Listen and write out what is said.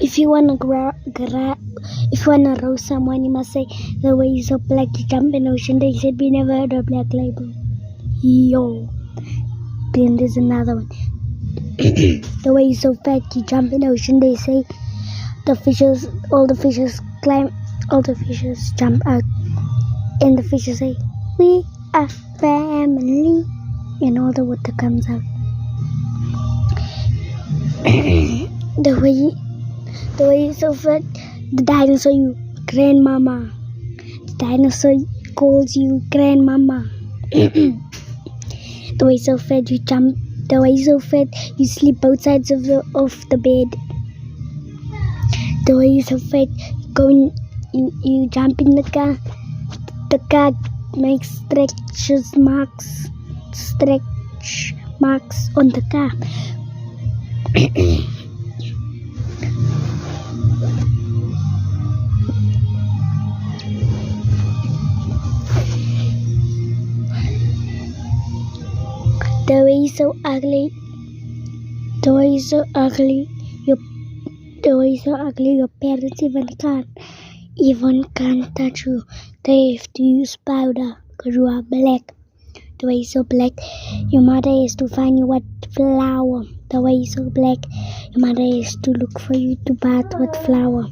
If you wanna roast someone, you must say, the way you're so black, you jump in the ocean. They said we never heard of Black Label. Yo. Then there's another one. The way you're so fat, you jump in the ocean. They say all the fishes jump out. And the fishes say, we are family. And all the water comes out. The way you're so fat, the dinosaur you grandmama. The dinosaur calls you grandmama. The way you're so fat, you jump. The way you're so fat, you sleep both sides of the bed. The way you're so fat, you jump in the car. The car makes stretch marks on the car. The way you're so ugly. The way you're so ugly. Your parents even can't touch you. They have to use powder because you are black. The way you're so black, your mother has to find you what flower. The way you're so black, your mother has to look for you to bath with flour.